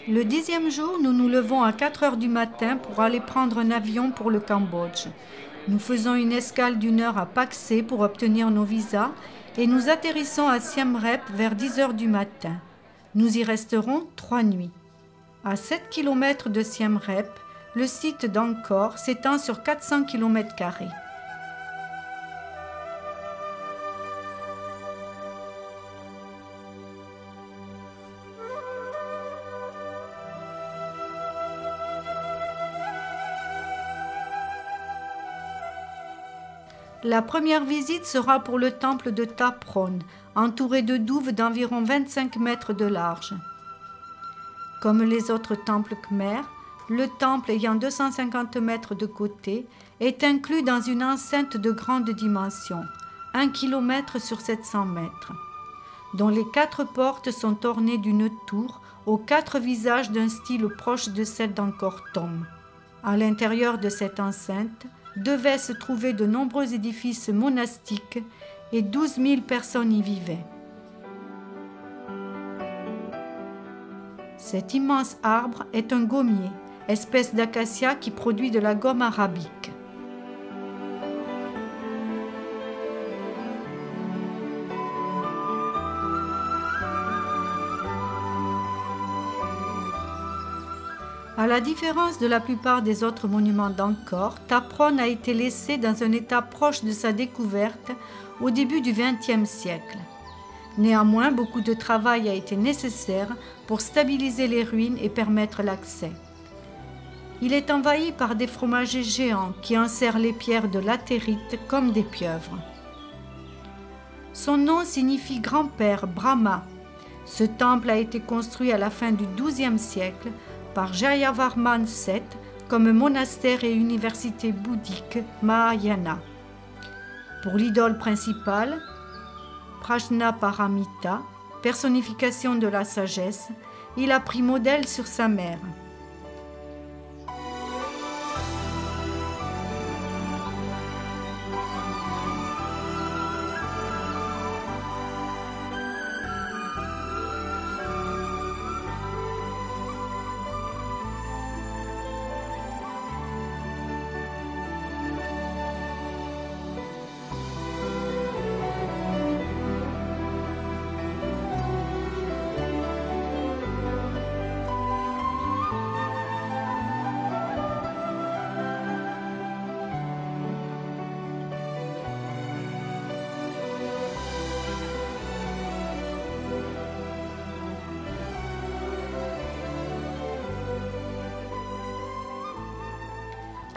Le 10e jour, nous nous levons à 4 heures du matin pour aller prendre un avion pour le Cambodge. Nous faisons une escale d'1 heure à Pak Se pour obtenir nos visas et nous atterrissons à Siem Reap vers 10 heures du matin. Nous y resterons 3 nuits. À 7 km de Siem Reap, le site d'Angkor s'étend sur 400 km². La première visite sera pour le temple de Thap Phron, entouré de douves d'environ 25 mètres de large. Comme les autres temples khmers, le temple ayant 250 mètres de côté est inclus dans une enceinte de grande dimension, 1 km sur 700 mètres, dont les 4 portes sont ornées d'une tour aux 4 visages d'un style proche de celle d'Angkor Thom. À l'intérieur de cette enceinte, devaient se trouver de nombreux édifices monastiques et 12 000 personnes y vivaient. Cet immense arbre est un gommier, espèce d'acacia qui produit de la gomme arabique. À la différence de la plupart des autres monuments d'Angkor, Thap Phron a été laissé dans un état proche de sa découverte au début du XXe siècle. Néanmoins, beaucoup de travail a été nécessaire pour stabiliser les ruines et permettre l'accès. Il est envahi par des fromagers géants qui enserrent les pierres de latérite comme des pieuvres. Son nom signifie grand-père, Brahma. Ce temple a été construit à la fin du XIIe siècle par Jayavarman VII comme monastère et université bouddhique Mahayana. Pour l'idole principale, Prajnaparamita, personnification de la sagesse, il a pris modèle sur sa mère.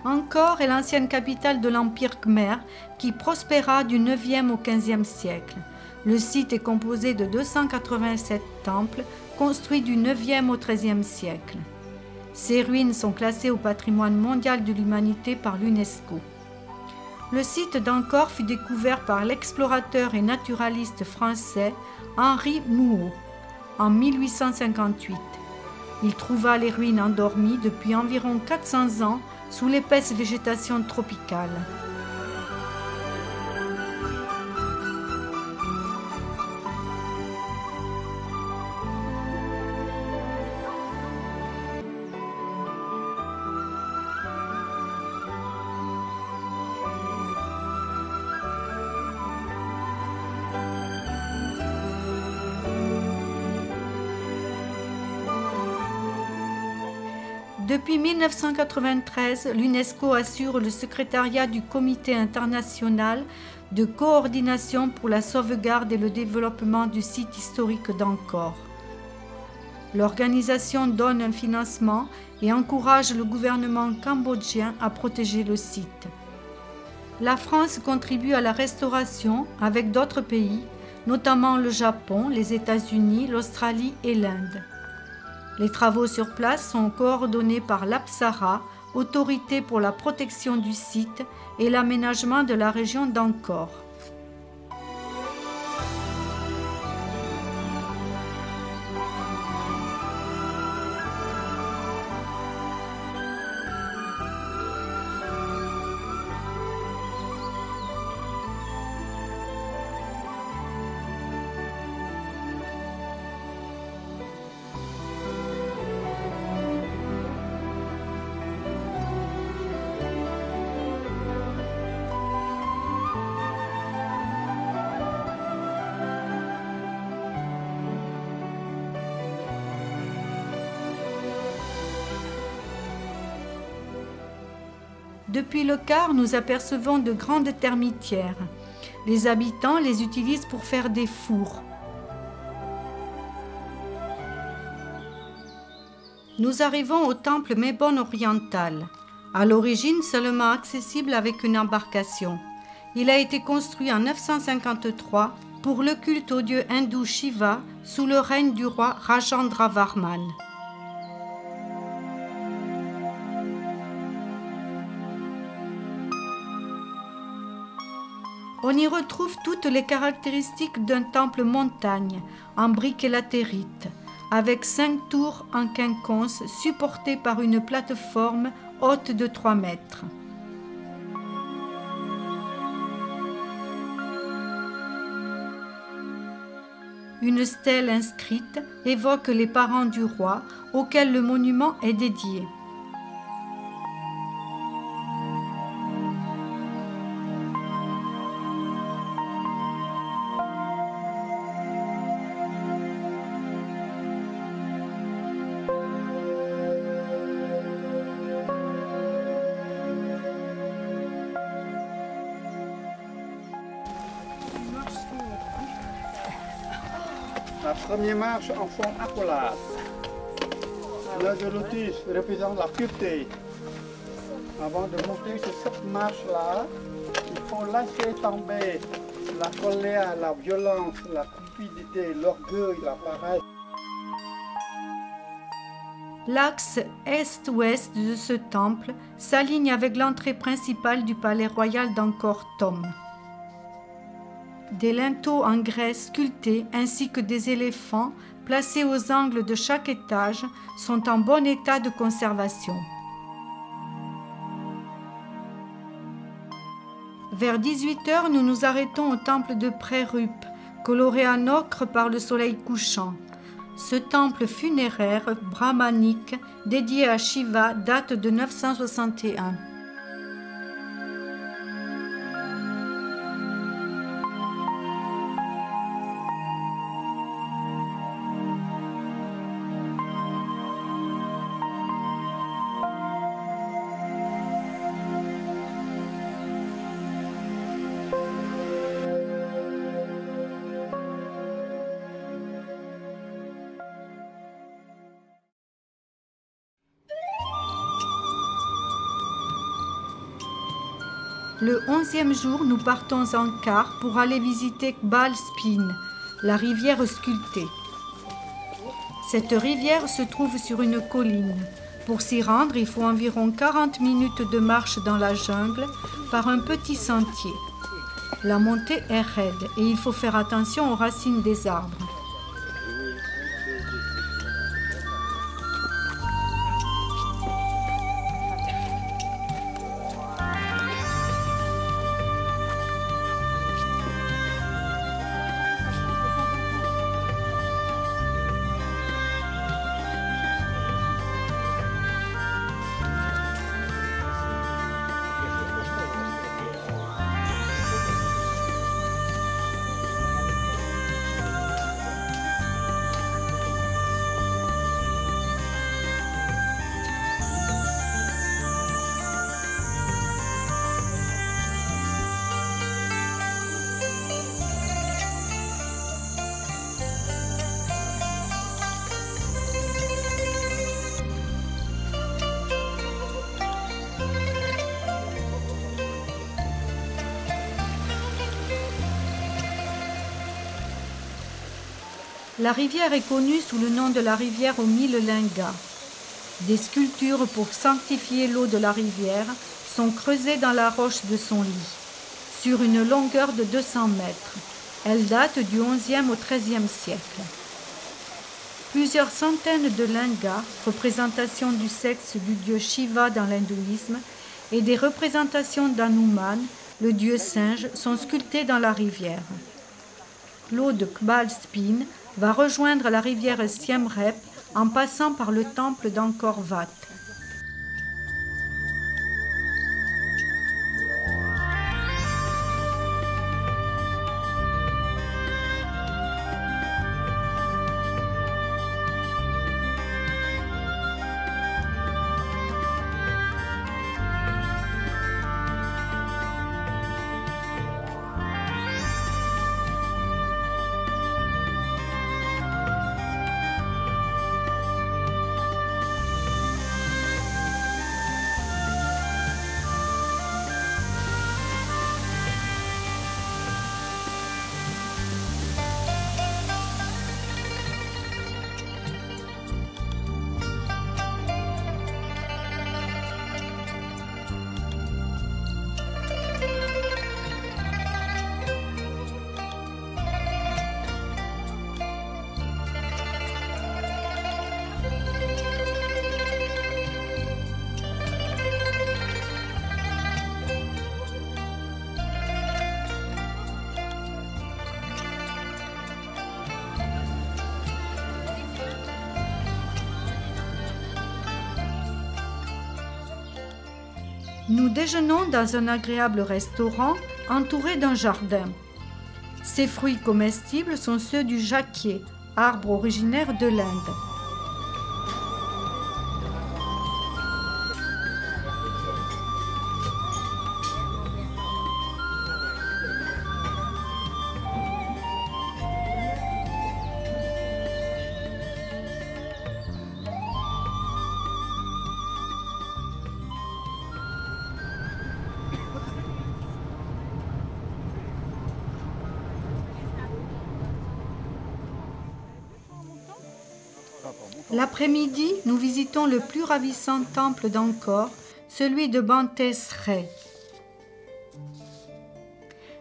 Angkor est l'ancienne capitale de l'Empire khmer qui prospéra du 9e au 15e siècle. Le site est composé de 287 temples construits du 9e au 13e siècle. Ces ruines sont classées au patrimoine mondial de l'humanité par l'UNESCO. Le site d'Angkor fut découvert par l'explorateur et naturaliste français Henri Mouhot en 1858. Il trouva les ruines endormies depuis environ 400 ans sous l'épaisse végétation tropicale. Depuis 1993, l'UNESCO assure le secrétariat du Comité international de coordination pour la sauvegarde et le développement du site historique d'Angkor. L'organisation donne un financement et encourage le gouvernement cambodgien à protéger le site. La France contribue à la restauration avec d'autres pays, notamment le Japon, les États-Unis, l'Australie et l'Inde. Les travaux sur place sont coordonnés par l'APSARA, autorité pour la protection du site et l'aménagement de la région d'Angkor. Depuis le quart, nous apercevons de grandes termitières. Les habitants les utilisent pour faire des fours. Nous arrivons au temple Mébon oriental, à l'origine seulement accessible avec une embarcation. Il a été construit en 953 pour le culte au dieu hindou Shiva sous le règne du roi Rajendravarman. On y retrouve toutes les caractéristiques d'un temple montagne en briques et latérites, avec 5 tours en quinconce supportées par une plateforme haute de 3 mètres. Une stèle inscrite évoque les parents du roi auquel le monument est dédié. La première marche en forme accolade. L'œil de lotus représente la pureté. Avant de monter sur cette marche-là, il faut laisser tomber la colère, la violence, la cupidité, l'orgueil, la paresse. L'axe est-ouest de ce temple s'aligne avec l'entrée principale du palais royal d'Angkor Thom. Des linteaux en grès sculptés ainsi que des éléphants placés aux angles de chaque étage sont en bon état de conservation. Vers 18h, nous nous arrêtons au temple de Pré-Rup, coloré en ocre par le soleil couchant. Ce temple funéraire brahmanique dédié à Shiva date de 961. Le 11e jour, nous partons en car pour aller visiter Kbal Spin, la rivière sculptée. Cette rivière se trouve sur une colline. Pour s'y rendre, il faut environ 40 minutes de marche dans la jungle par un petit sentier. La montée est raide et il faut faire attention aux racines des arbres. La rivière est connue sous le nom de la rivière aux 1000 lingas. Des sculptures pour sanctifier l'eau de la rivière sont creusées dans la roche de son lit, sur une longueur de 200 mètres. Elles datent du XIe au XIIIe siècle. Plusieurs centaines de lingas, représentation du sexe du dieu Shiva dans l'hindouisme, et des représentations d'Hanuman, le dieu singe, sont sculptées dans la rivière. L'eau de Kbal Spin va rejoindre la rivière Siem Reap en passant par le temple d'Angkor Wat. Nous déjeunons dans un agréable restaurant entouré d'un jardin. Ces fruits comestibles sont ceux du jacquier, arbre originaire de l'Inde. L'après-midi, nous visitons le plus ravissant temple d'Angkor, celui de Bante Sre.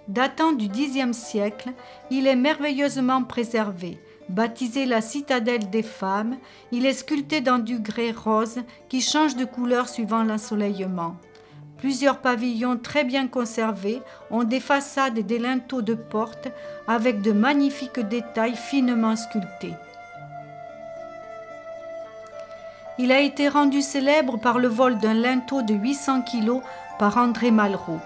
Datant du Xe siècle, il est merveilleusement préservé. Baptisé la citadelle des femmes, il est sculpté dans du grès rose qui change de couleur suivant l'ensoleillement. Plusieurs pavillons très bien conservés ont des façades et des linteaux de porte avec de magnifiques détails finement sculptés. Il a été rendu célèbre par le vol d'un linteau de 800 kg par André Malraux.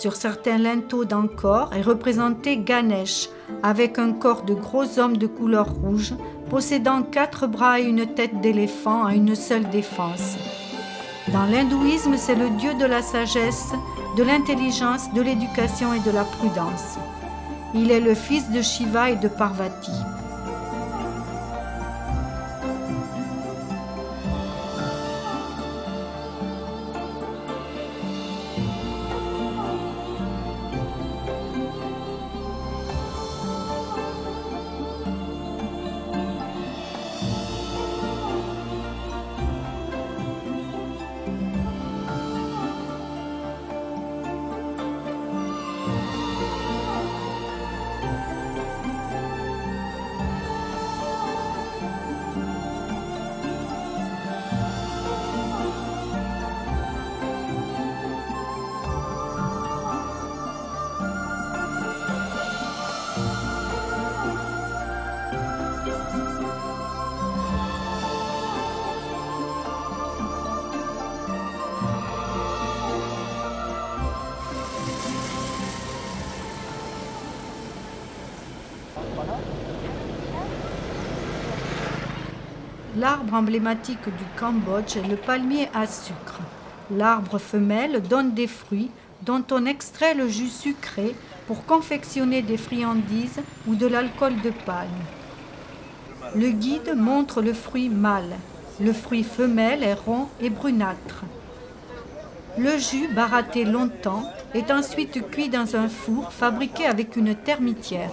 Sur certains linteaux d'Angkor est représenté Ganesh, avec un corps de gros homme de couleur rouge, possédant 4 bras et une tête d'éléphant à une seule défense. Dans l'hindouisme, c'est le dieu de la sagesse, de l'intelligence, de l'éducation et de la prudence. Il est le fils de Shiva et de Parvati. L'arbre emblématique du Cambodge est le palmier à sucre. L'arbre femelle donne des fruits dont on extrait le jus sucré pour confectionner des friandises ou de l'alcool de palme. Le guide montre le fruit mâle. Le fruit femelle est rond et brunâtre. Le jus, baratté longtemps, est ensuite cuit dans un four fabriqué avec une termitière.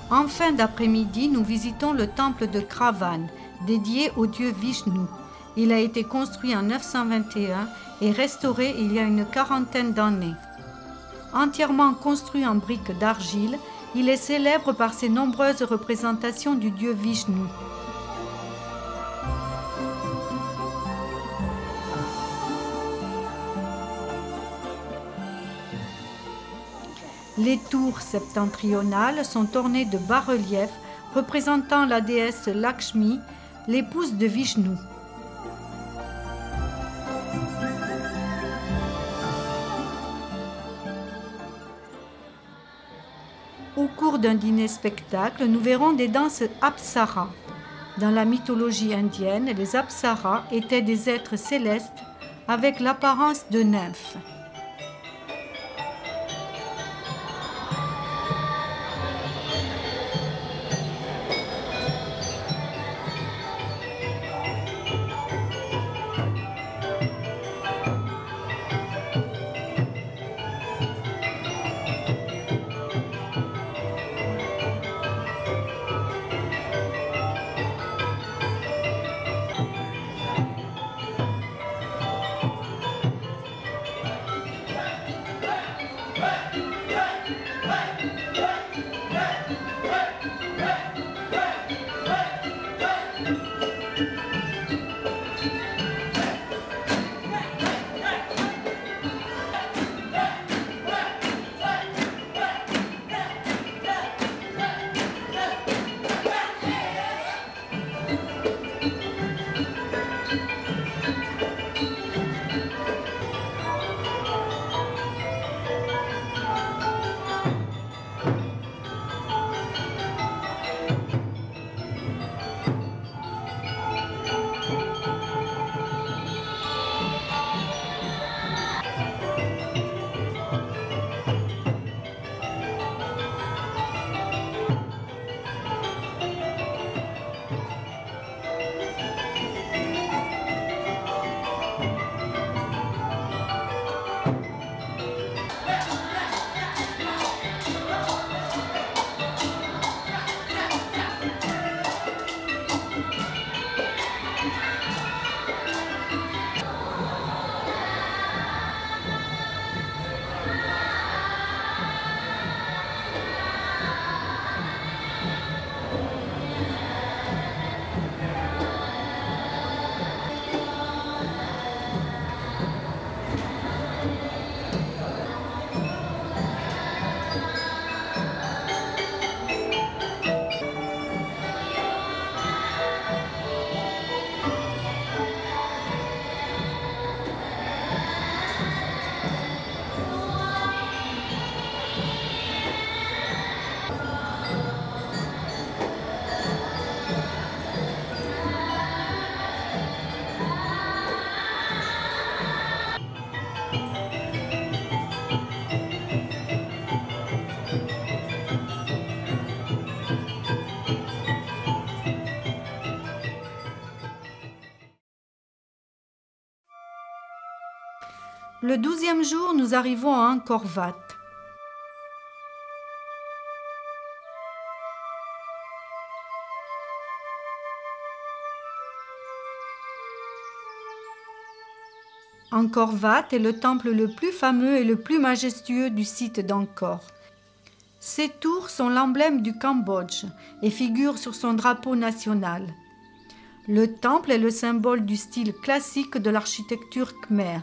En fin d'après-midi, nous visitons le temple de Kravan, dédié au dieu Vishnu. Il a été construit en 921 et restauré il y a une quarantaine d'années. Entièrement construit en briques d'argile, il est célèbre par ses nombreuses représentations du dieu Vishnu. Les tours septentrionales sont ornées de bas-reliefs représentant la déesse Lakshmi, l'épouse de Vishnu. Au cours d'un dîner-spectacle, nous verrons des danses apsaras. Dans la mythologie indienne, les apsaras étaient des êtres célestes avec l'apparence de nymphes. Le 12e jour, nous arrivons à Angkor Wat. Angkor Wat est le temple le plus fameux et le plus majestueux du site d'Angkor. Ses tours sont l'emblème du Cambodge et figurent sur son drapeau national. Le temple est le symbole du style classique de l'architecture khmer.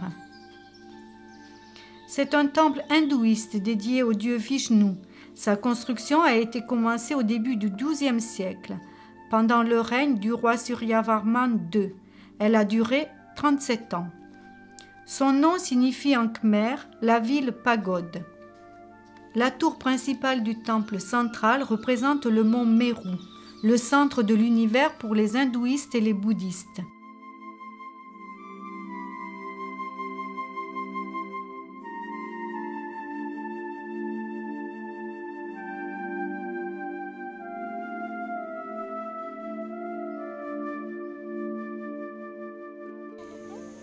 C'est un temple hindouiste dédié au dieu Vishnu. Sa construction a été commencée au début du XIIe siècle, pendant le règne du roi Suryavarman II. Elle a duré 37 ans. Son nom signifie en khmer la ville pagode. La tour principale du temple central représente le mont Meru, le centre de l'univers pour les hindouistes et les bouddhistes.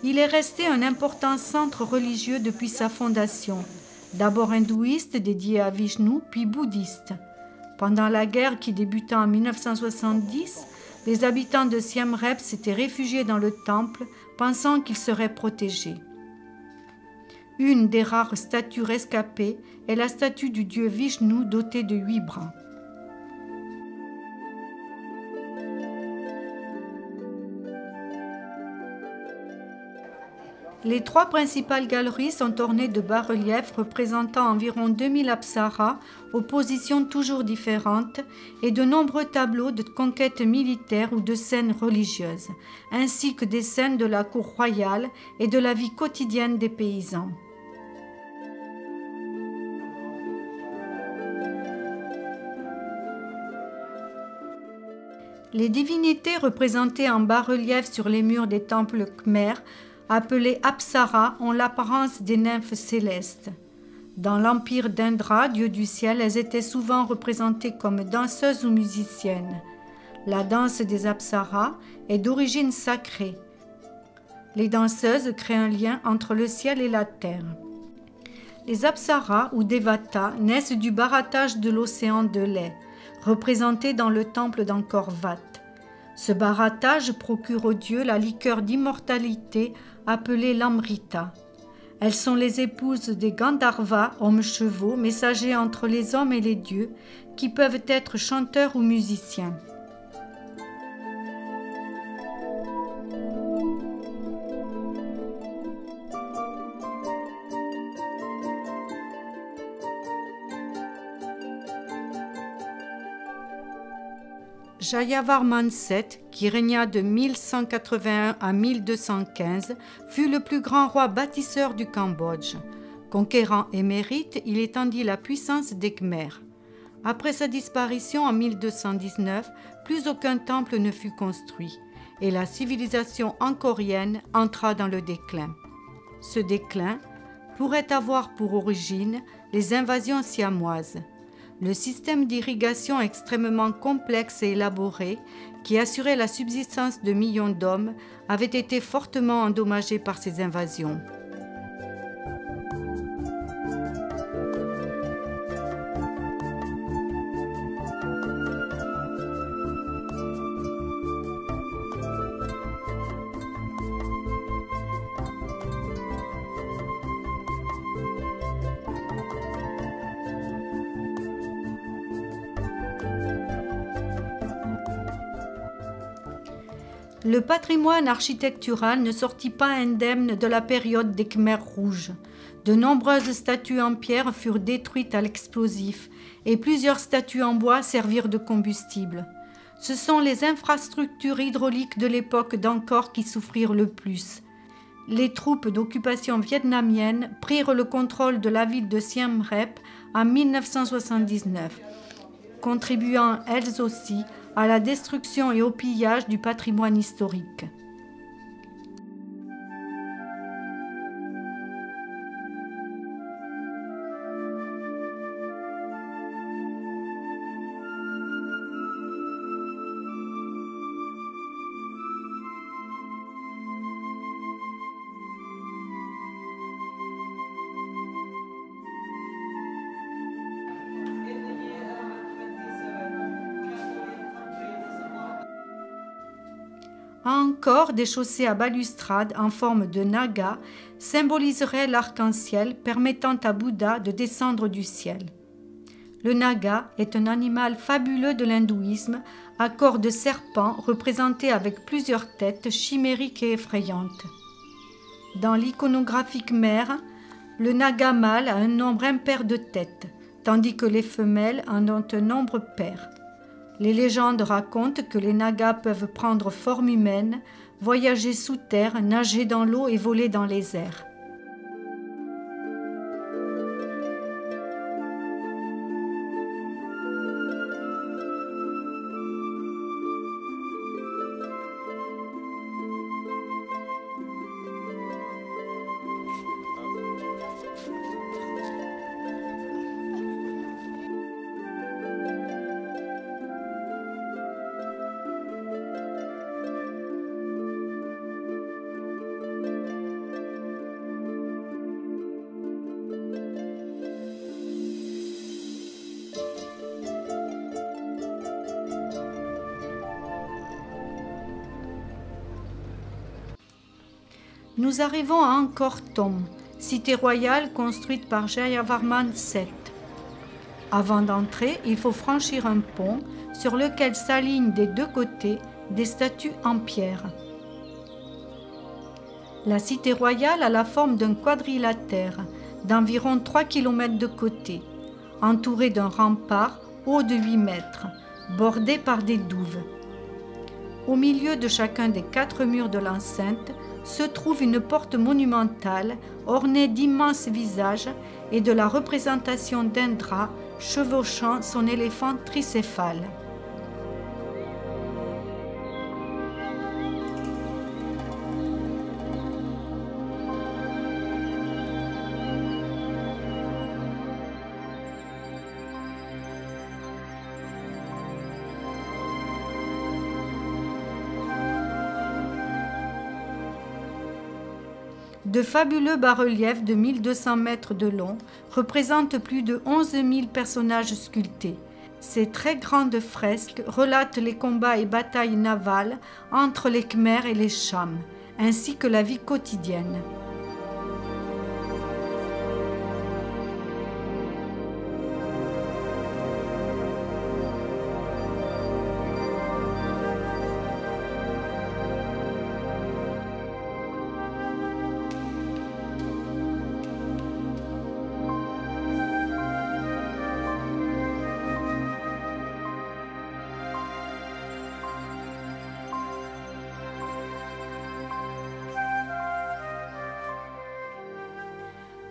Il est resté un important centre religieux depuis sa fondation, d'abord hindouiste dédié à Vishnu, puis bouddhiste. Pendant la guerre qui débuta en 1970, les habitants de Siem Reap s'étaient réfugiés dans le temple, pensant qu'ils seraient protégés. Une des rares statues rescapées est la statue du dieu Vishnu dotée de 8 bras. Les 3 principales galeries sont ornées de bas-reliefs représentant environ 2000 apsaras aux positions toujours différentes et de nombreux tableaux de conquêtes militaires ou de scènes religieuses, ainsi que des scènes de la cour royale et de la vie quotidienne des paysans. Les divinités représentées en bas-relief sur les murs des temples khmers, appelées apsaras, ont l'apparence des nymphes célestes. Dans l'empire d'Indra, dieu du ciel, elles étaient souvent représentées comme danseuses ou musiciennes. La danse des apsaras est d'origine sacrée. Les danseuses créent un lien entre le ciel et la terre. Les apsaras ou devatas naissent du barattage de l'océan de lait, représenté dans le temple d'Angkor Wat. Ce barattage procure aux dieux la liqueur d'immortalité appelée l'amrita. Elles sont les épouses des Gandharvas, hommes-chevaux, messagers entre les hommes et les dieux, qui peuvent être chanteurs ou musiciens. Jayavarman VII, qui régna de 1181 à 1215, fut le plus grand roi bâtisseur du Cambodge. Conquérant émérite, il étendit la puissance des Khmers. Après sa disparition en 1219, plus aucun temple ne fut construit et la civilisation angkorienne entra dans le déclin. Ce déclin pourrait avoir pour origine les invasions siamoises. Le système d'irrigation extrêmement complexe et élaboré, qui assurait la subsistance de millions d'hommes, avait été fortement endommagé par ces invasions. Le patrimoine architectural ne sortit pas indemne de la période des Khmers rouges. De nombreuses statues en pierre furent détruites à l'explosif et plusieurs statues en bois servirent de combustible. Ce sont les infrastructures hydrauliques de l'époque d'Angkor qui souffrirent le plus. Les troupes d'occupation vietnamiennes prirent le contrôle de la ville de Siem Reap en 1979, contribuant elles aussi à la destruction et au pillage du patrimoine historique. Encore, des chaussées à balustrade en forme de naga symboliseraient l'arc-en-ciel permettant à Bouddha de descendre du ciel. Le naga est un animal fabuleux de l'hindouisme, à corps de serpent représenté avec plusieurs têtes chimériques et effrayantes. Dans l'iconographie khmère, le naga mâle a un nombre impair de têtes, tandis que les femelles en ont un nombre pair. Les légendes racontent que les nagas peuvent prendre forme humaine, voyager sous terre, nager dans l'eau et voler dans les airs. Nous arrivons à Angkor Thom, cité royale construite par Jayavarman VII. Avant d'entrer, il faut franchir un pont sur lequel s'alignent des deux côtés des statues en pierre. La cité royale a la forme d'un quadrilatère d'environ 3 km de côté, entouré d'un rempart haut de 8 mètres, bordé par des douves. Au milieu de chacun des 4 murs de l'enceinte se trouve une porte monumentale ornée d'immenses visages et de la représentation d'Indra chevauchant son éléphant tricéphale. De fabuleux bas-reliefs de 1200 mètres de long représentent plus de 11 000 personnages sculptés. Ces très grandes fresques relatent les combats et batailles navales entre les Khmers et les Chams, ainsi que la vie quotidienne.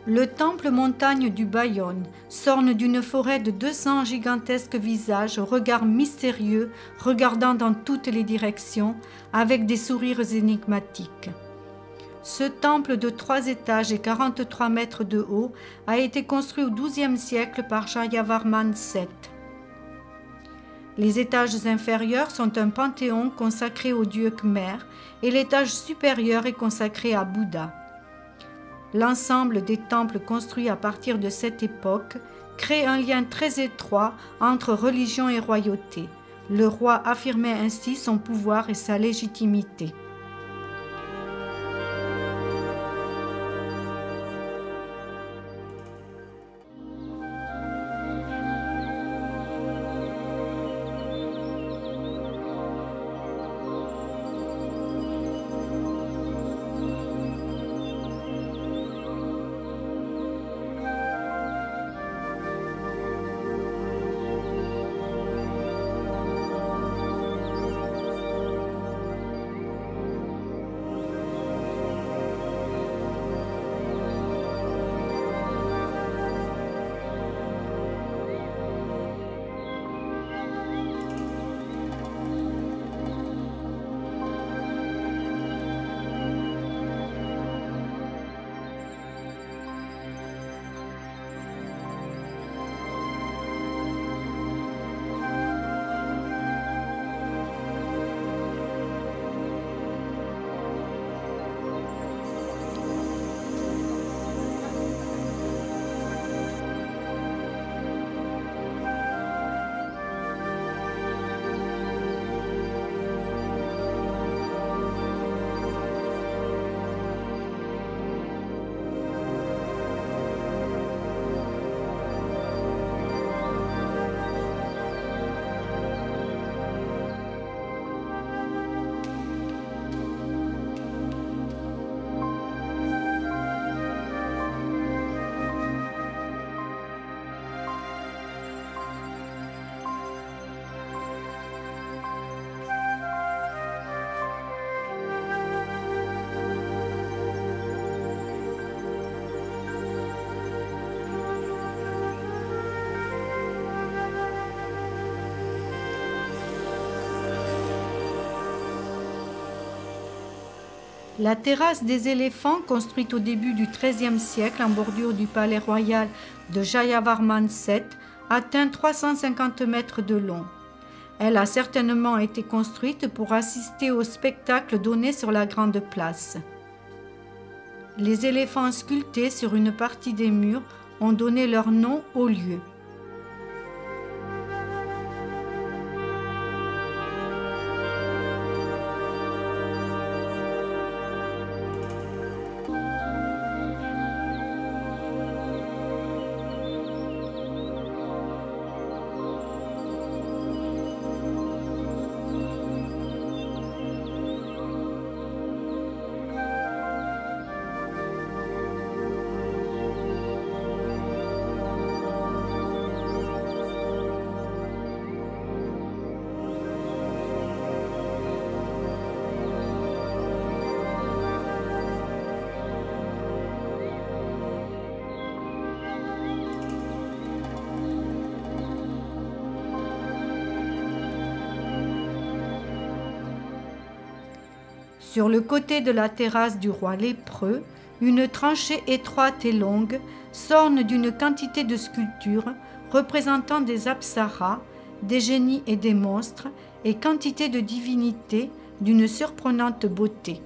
Le temple montagne du Bayonne s'orne d'une forêt de 200 gigantesques visages au regard mystérieux, regardant dans toutes les directions, avec des sourires énigmatiques. Ce temple de 3 étages et 43 mètres de haut a été construit au XIIe siècle par Jayavarman VII. Les étages inférieurs sont un panthéon consacré au dieu Khmer et l'étage supérieur est consacré à Bouddha. L'ensemble des temples construits à partir de cette époque crée un lien très étroit entre religion et royauté. Le roi affirmait ainsi son pouvoir et sa légitimité. La terrasse des éléphants, construite au début du XIIIe siècle en bordure du palais royal de Jayavarman VII, atteint 350 mètres de long. Elle a certainement été construite pour assister au spectacle donné sur la grande place. Les éléphants sculptés sur une partie des murs ont donné leur nom au lieu. Sur le côté de la terrasse du roi lépreux, une tranchée étroite et longue s'orne d'une quantité de sculptures représentant des apsaras, des génies et des monstres, et quantité de divinités d'une surprenante beauté.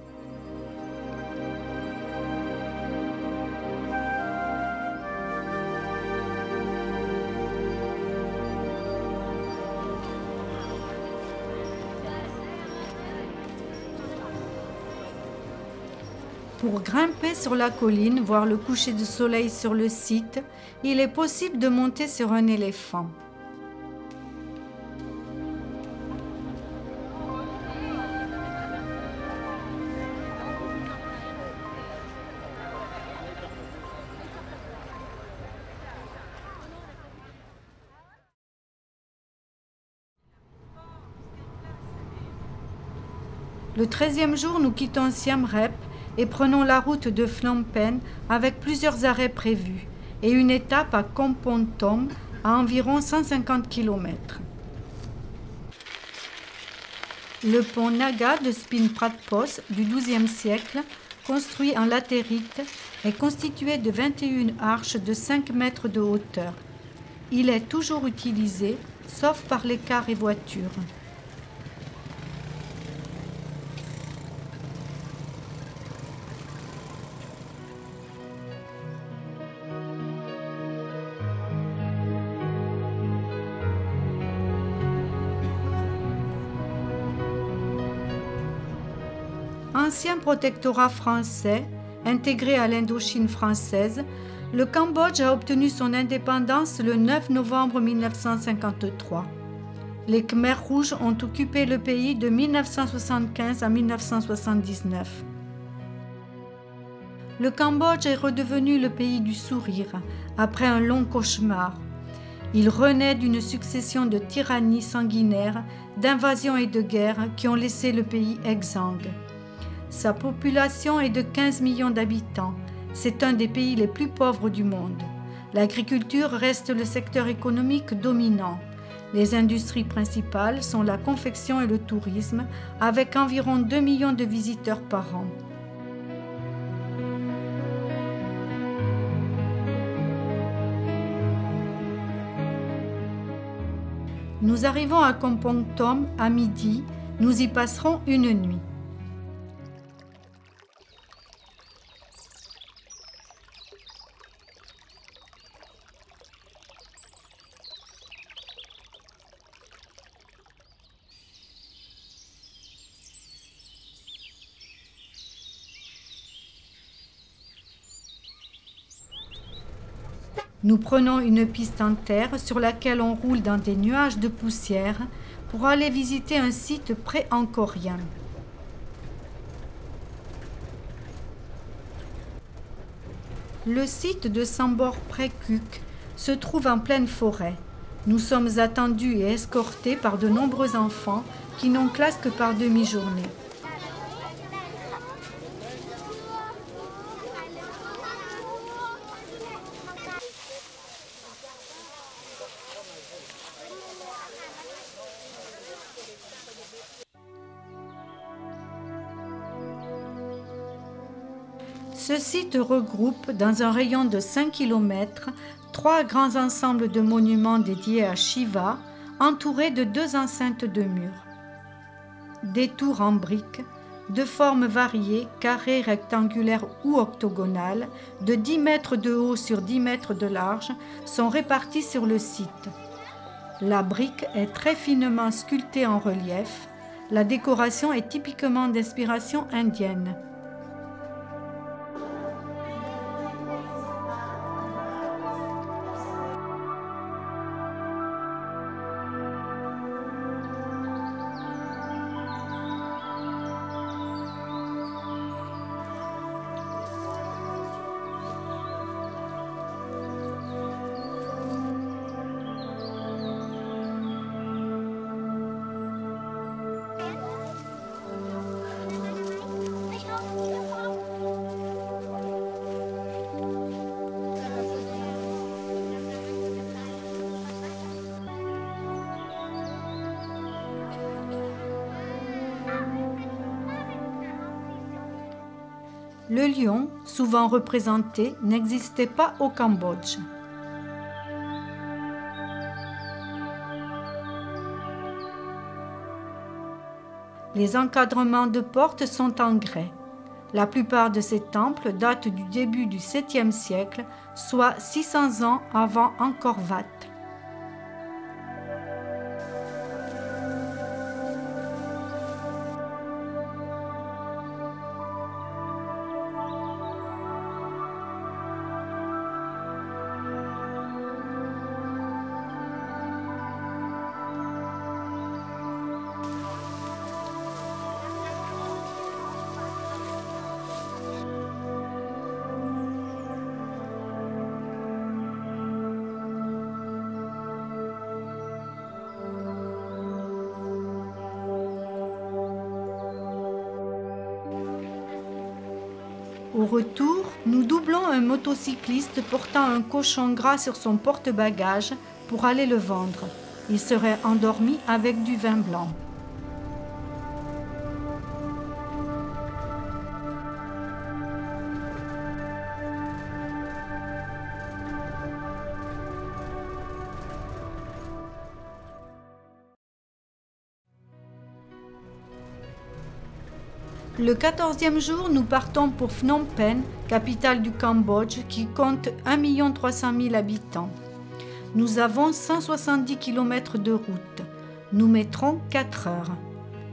Pour grimper sur la colline, voir le coucher de soleil sur le site, il est possible de monter sur un éléphant. Le 13e jour, nous quittons Siem Reap et prenons la route de Phnom Penh avec plusieurs arrêts prévus et une étape à Kampong Thom à environ 150 km. Le pont Naga de Spin Pratpos du XIIe siècle, construit en latérite, est constitué de 21 arches de 5 mètres de hauteur. Il est toujours utilisé, sauf par les cars et voitures. Ancien protectorat français, intégré à l'Indochine française, le Cambodge a obtenu son indépendance le 9 novembre 1953. Les Khmers rouges ont occupé le pays de 1975 à 1979. Le Cambodge est redevenu le pays du sourire après un long cauchemar. Il renaît d'une succession de tyrannies sanguinaires, d'invasions et de guerres qui ont laissé le pays exsangue. Sa population est de 15 millions d'habitants. C'est un des pays les plus pauvres du monde. L'agriculture reste le secteur économique dominant. Les industries principales sont la confection et le tourisme, avec environ 2 millions de visiteurs par an. Nous arrivons à Kampong Thom à midi. Nous y passerons une nuit. Nous prenons une piste en terre sur laquelle on roule dans des nuages de poussière pour aller visiter un site pré-angkorien. Le site de Sambor Praekuk se trouve en pleine forêt. Nous sommes attendus et escortés par de nombreux enfants qui n'ont classe que par demi-journée. Ce site regroupe, dans un rayon de 5 km, 3 grands ensembles de monuments dédiés à Shiva, entourés de 2 enceintes de murs. Des tours en briques, de formes variées, carrées, rectangulaires ou octogonales, de 10 mètres de haut sur 10 mètres de large, sont réparties sur le site. La brique est très finement sculptée en relief. La décoration est typiquement d'inspiration indienne. Le lion, souvent représenté, n'existait pas au Cambodge. Les encadrements de portes sont en grès. La plupart de ces temples datent du début du 7e siècle, soit 600 ans avant Angkor Wat. Au retour, nous doublons un motocycliste portant un cochon gras sur son porte-bagages pour aller le vendre. Il serait endormi avec du vin blanc. Le 14e jour, nous partons pour Phnom Penh, capitale du Cambodge, qui compte 1 300 000 habitants. Nous avons 170 km de route. Nous mettrons 4 heures.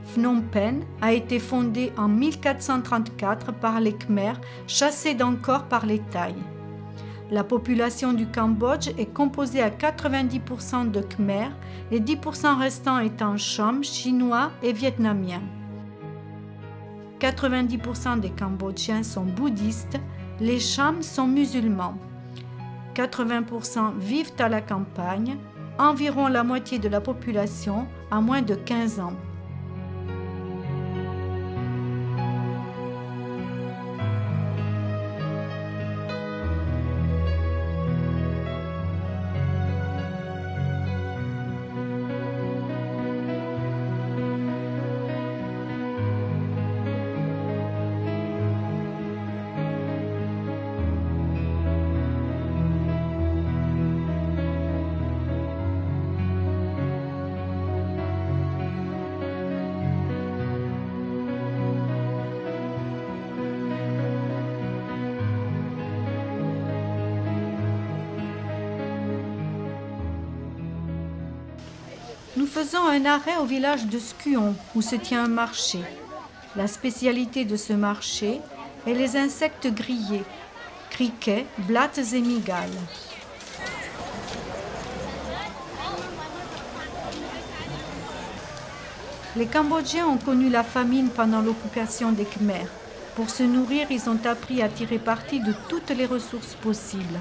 Phnom Penh a été fondée en 1434 par les Khmers, chassés d'Angkor par les Thaïs. La population du Cambodge est composée à 90% de Khmers, les 10% restants étant Cham, Chinois et Vietnamiens. 90% des Cambodgiens sont bouddhistes, les Chams sont musulmans. 80% vivent à la campagne, environ la moitié de la population a moins de 15 ans. Nous faisons un arrêt au village de Skuon où se tient un marché. La spécialité de ce marché est les insectes grillés, criquets, blattes et mygales. Les Cambodgiens ont connu la famine pendant l'occupation des Khmers. Pour se nourrir, ils ont appris à tirer parti de toutes les ressources possibles.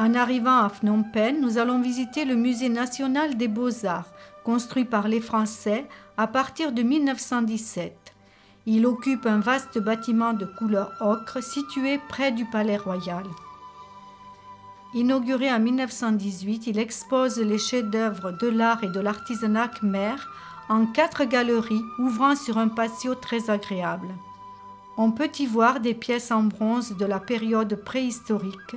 En arrivant à Phnom Penh, nous allons visiter le Musée national des beaux-arts, construit par les Français à partir de 1917. Il occupe un vaste bâtiment de couleur ocre situé près du Palais Royal. Inauguré en 1918, il expose les chefs-d'œuvre de l'art et de l'artisanat khmer en 4 galeries ouvrant sur un patio très agréable. On peut y voir des pièces en bronze de la période préhistorique,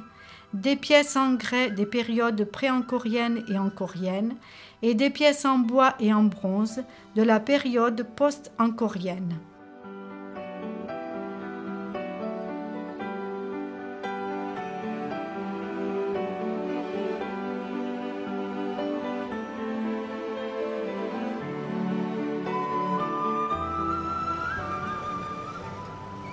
des pièces en grès des périodes pré-ancoriennes et ancoriennes, et des pièces en bois et en bronze de la période post-ancorienne.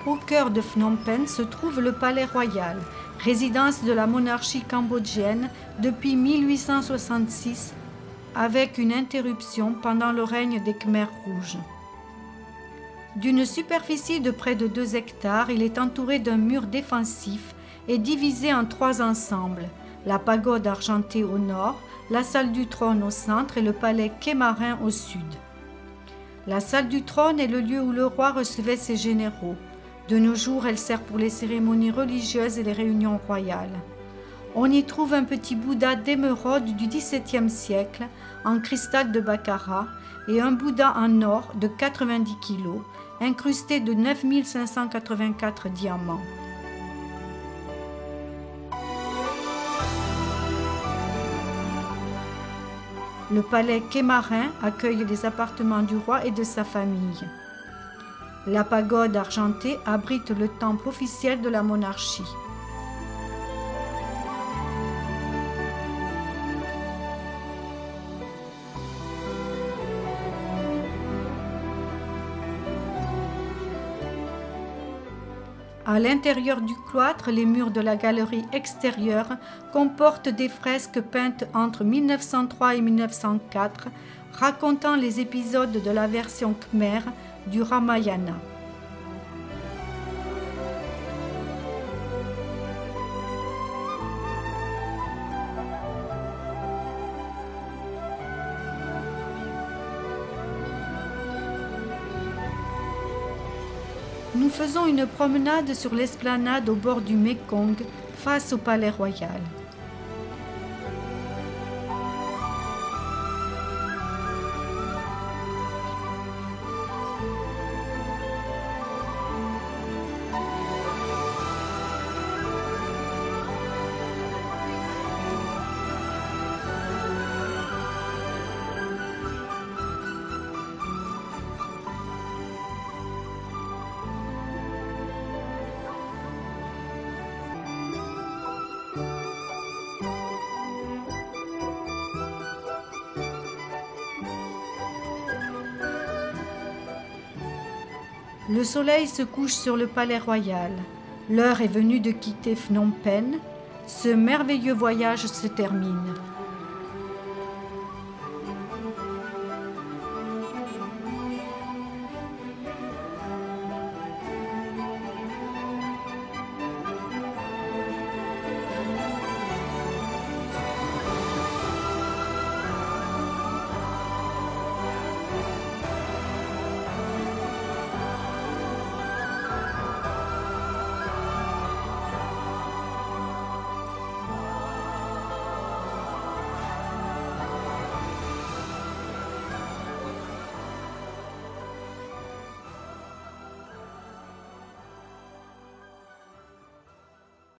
Au cœur de Phnom Penh se trouve le Palais Royal, résidence de la monarchie cambodgienne depuis 1866, avec une interruption pendant le règne des Khmers rouges. D'une superficie de près de 2 hectares, il est entouré d'un mur défensif et divisé en 3 ensembles, la pagode argentée au nord, la salle du trône au centre et le palais Kemarin au sud. La salle du trône est le lieu où le roi recevait ses généraux. De nos jours, elle sert pour les cérémonies religieuses et les réunions royales. On y trouve un petit Bouddha d'émeraude du XVIIe siècle en cristal de Baccarat et un Bouddha en or de 90 kg, incrusté de 9584 diamants. Le palais Kemarin accueille les appartements du roi et de sa famille. La pagode argentée abrite le temple officiel de la monarchie. À l'intérieur du cloître, les murs de la galerie extérieure comportent des fresques peintes entre 1903 et 1904, racontant les épisodes de la version khmer du Ramayana. Nous faisons une promenade sur l'esplanade au bord du Mékong, face au Palais Royal. Le soleil se couche sur le Palais Royal. L'heure est venue de quitter Phnom Penh. Ce merveilleux voyage se termine.